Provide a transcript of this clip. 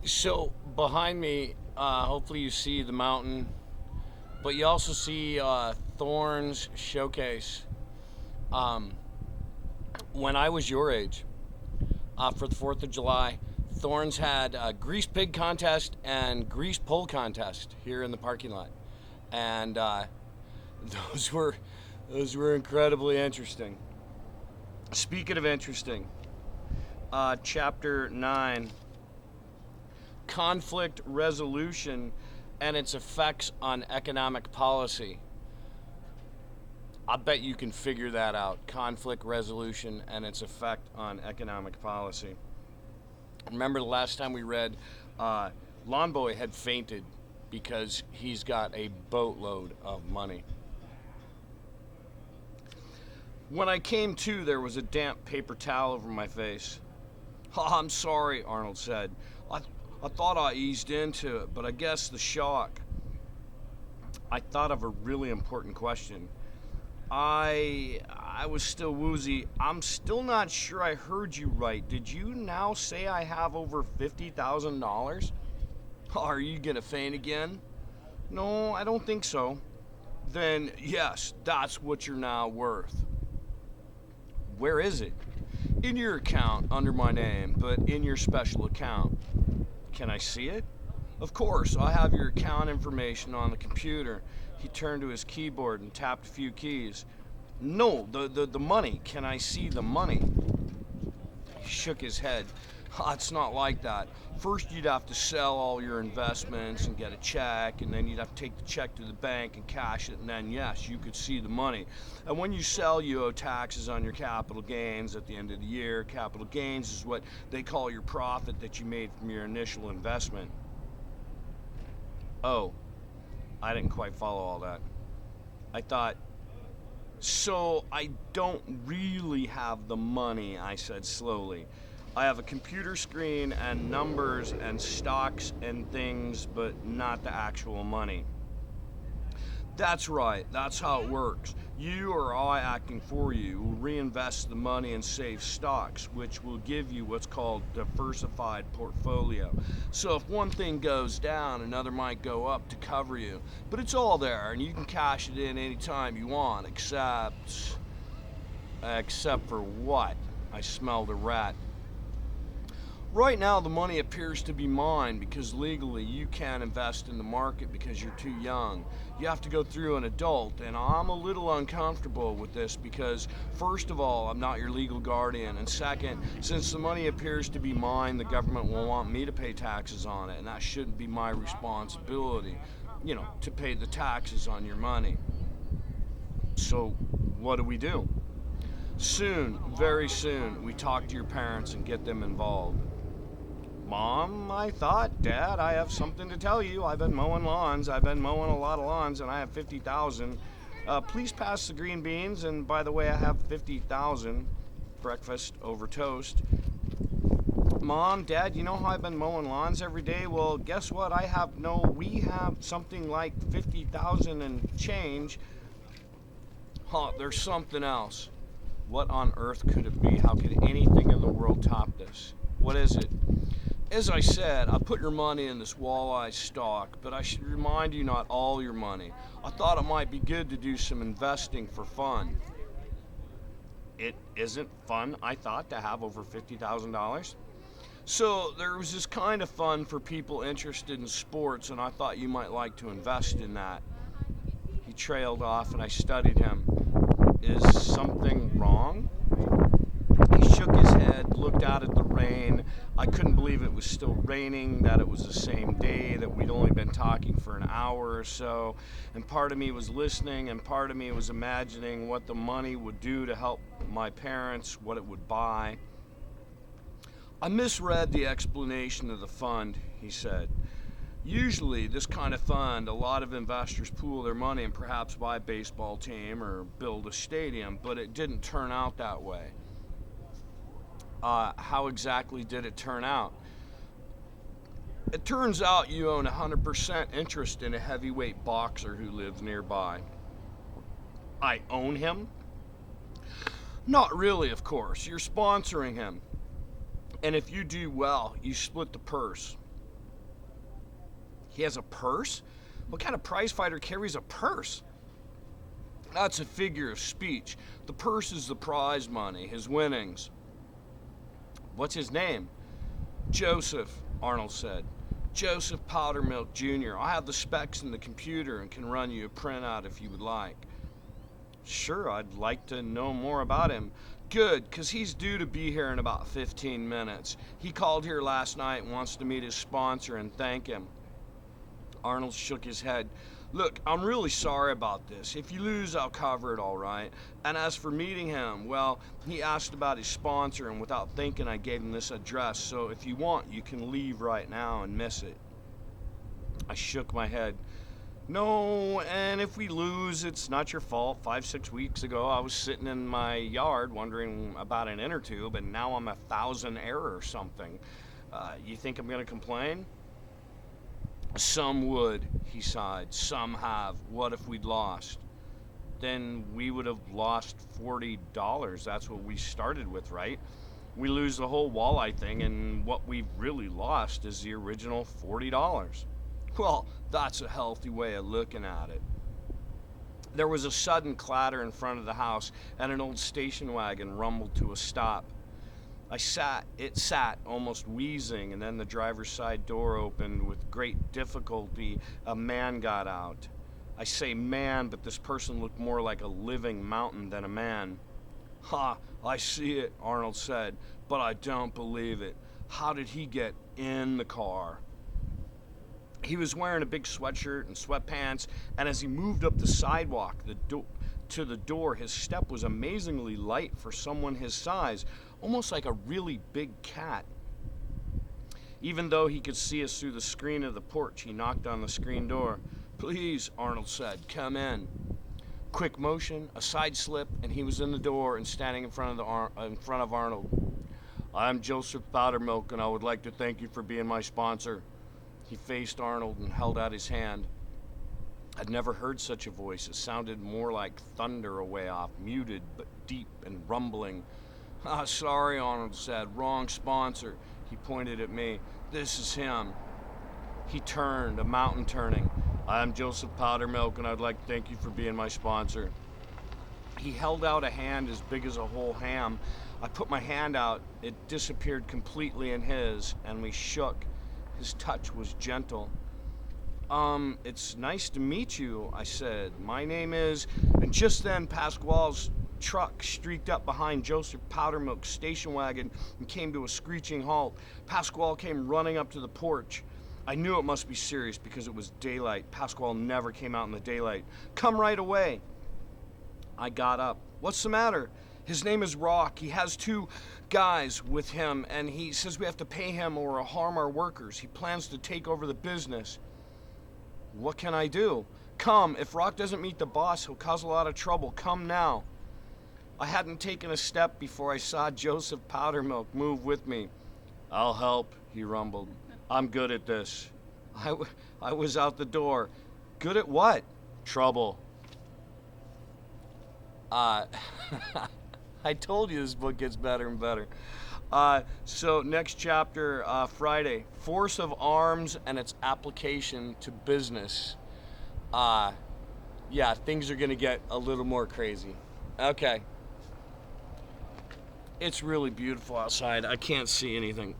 So behind me, hopefully you see the mountain, but you also see Thorns Showcase. Um, when I was your age, for the 4th of July, Thorns had a grease pig contest and grease pole contest here in the parking lot, and those were those were incredibly interesting. Speaking of interesting, Chapter 9, conflict resolution and its effects on economic policy. I bet you can figure that out. Conflict resolution and its effect on economic policy. Remember the last time we read, uh, Lawnboy had fainted because he's got a boatload of money. When I came to, there was a damp paper towel over my face. Oh, I'm sorry, Arnold said. I, I thought I eased into it, but I guess the shock. I thought of a really important question. I was still woozy. I'm still not sure I heard you right. Did you now say I have over $50,000? Are you gonna faint again? No, I don't think so. Then yes, that's what you're now worth. Where is it? In your account under my name, but in your special account. Can I see it? Of course, I have your account information on the computer. He turned to his keyboard and tapped a few keys. No, the money. Can I see the money? He shook his head. It's not like that. First, you'd have to sell all your investments and get a check, and then you'd have to take the check to the bank and cash it, and then, yes, you could see the money. And when you sell, you owe taxes on your capital gains at the end of the year. Capital gains is what they call your profit that you made from your initial investment. Oh, I didn't quite follow all that. I thought, so I don't really have the money, I said slowly. I have a computer screen and numbers and stocks and things, but not the actual money. That's right, that's how it works. You or I acting for you will reinvest the money in safe stocks, which will give you what's called diversified portfolio. So if one thing goes down, another might go up to cover you. But it's all there, and you can cash it in anytime you want, except for what? I smelled a rat. Right now, the money appears to be mine because legally you can't invest in the market because you're too young. You have to go through an adult, and I'm a little uncomfortable with this because, first of all, I'm not your legal guardian, and second, since the money appears to be mine, the government will want me to pay taxes on it, and that shouldn't be my responsibility, to pay the taxes on your money. So, what do we do? Soon, very soon, we talk to your parents and get them involved. Mom, I thought. Dad, I have something to tell you. I've been mowing lawns. I've been mowing a lot of lawns, and I have 50,000. Please pass the green beans, and by the way, I have 50,000. Breakfast over toast. Mom, Dad, you know how I've been mowing lawns every day? Well, guess what? We have something like 50,000 and change. There's something else. What on earth could it be? How could anything in the world top this? What is it? As I said, I put your money in this walleye stock, but I should remind you not all your money. I thought it might be good to do some investing for fun. It isn't fun, I thought, to have over $50,000. So there was this kind of fun for people interested in sports, and I thought you might like to invest in that. He trailed off, and I studied him. Is something wrong? He shook his head, looked out at the rain. I couldn't believe it was still raining, that it was the same day, that we'd only been talking for an hour or so. And part of me was listening, and part of me was imagining what the money would do to help my parents, what it would buy. I misread the explanation of the fund, he said. Usually, this kind of fund, a lot of investors pool their money and perhaps buy a baseball team or build a stadium, but it didn't turn out that way. How exactly did it turn out? It turns out you own 100% interest in a heavyweight boxer who lives nearby. I own him? Not really, of course. You're sponsoring him. And if you do well, you split the purse. He has a purse? What kind of prize fighter carries a purse? That's a figure of speech. The purse is the prize money, his winnings. What's his name? Joseph, Arnold said. Joseph Powdermilk Jr. I have the specs in the computer and can run you a printout if you would like. Sure, I'd like to know more about him. Good, 'cause he's due to be here in about 15 minutes. He called here last night and wants to meet his sponsor and thank him. Arnold shook his head. Look, I'm really sorry about this. If you lose, I'll cover it all right. And as for meeting him, well, he asked about his sponsor, and without thinking, I gave him this address. So if you want, you can leave right now and miss it. I shook my head. No, and if we lose, it's not your fault. 5-6 weeks ago, I was sitting in my yard wondering about an inner tube, and now I'm 1,000 error or something. You think I'm going to complain? Some would, he sighed. Some have. What if we'd lost? Then we would have lost $40. That's what we started with, right? We lose the whole walleye thing, and what we've really lost is the original $40. Well, that's a healthy way of looking at it. There was a sudden clatter in front of the house, and an old station wagon rumbled to a stop. It sat, almost wheezing, and then the driver's side door opened. With great difficulty, a man got out. I say man, but this person looked more like a living mountain than a man. Ha, I see it, Arnold said, but I don't believe it. How did he get in the car? He was wearing a big sweatshirt and sweatpants, and as he moved up the sidewalk to the door, his step was amazingly light for someone his size, almost like a really big cat. Even though he could see us through the screen of the porch, he knocked on the screen door. Please, Arnold said, come in. Quick motion, a side slip, and he was in the door and standing in front of Arnold. I'm Joseph Powdermilk, and I would like to thank you for being my sponsor. He faced Arnold and held out his hand. I'd never heard such a voice. It sounded more like thunder away off, muted but deep and rumbling. Sorry, Arnold said. Wrong sponsor. He pointed at me. This is him. He turned, a mountain turning. I'm Joseph Powdermilk, and I'd like to thank you for being my sponsor. He held out a hand as big as a whole ham. I put my hand out. It disappeared completely in his, and we shook. His touch was gentle. It's nice to meet you, I said. My name is... And just then, Pasquale's truck streaked up behind Joseph Powdermilk's station wagon and came to a screeching halt. Pasquale came running up to the porch. I knew it must be serious because it was daylight. Pasquale never came out in the daylight. Come right away. I got up. What's the matter? His name is Rock. He has 2 guys with him, and he says we have to pay him or harm our workers. He plans to take over the business. What can I do? Come. If Rock doesn't meet the boss, he'll cause a lot of trouble. Come now. I hadn't taken a step before I saw Joseph Powdermilk move with me. I'll help, he rumbled. I'm good at this. I was out the door. Good at what? Trouble. I told you this book gets better and better. So next chapter, Friday, force of arms and its application to business. Yeah, things are gonna get a little more crazy. Okay. It's really beautiful outside. I can't see anything.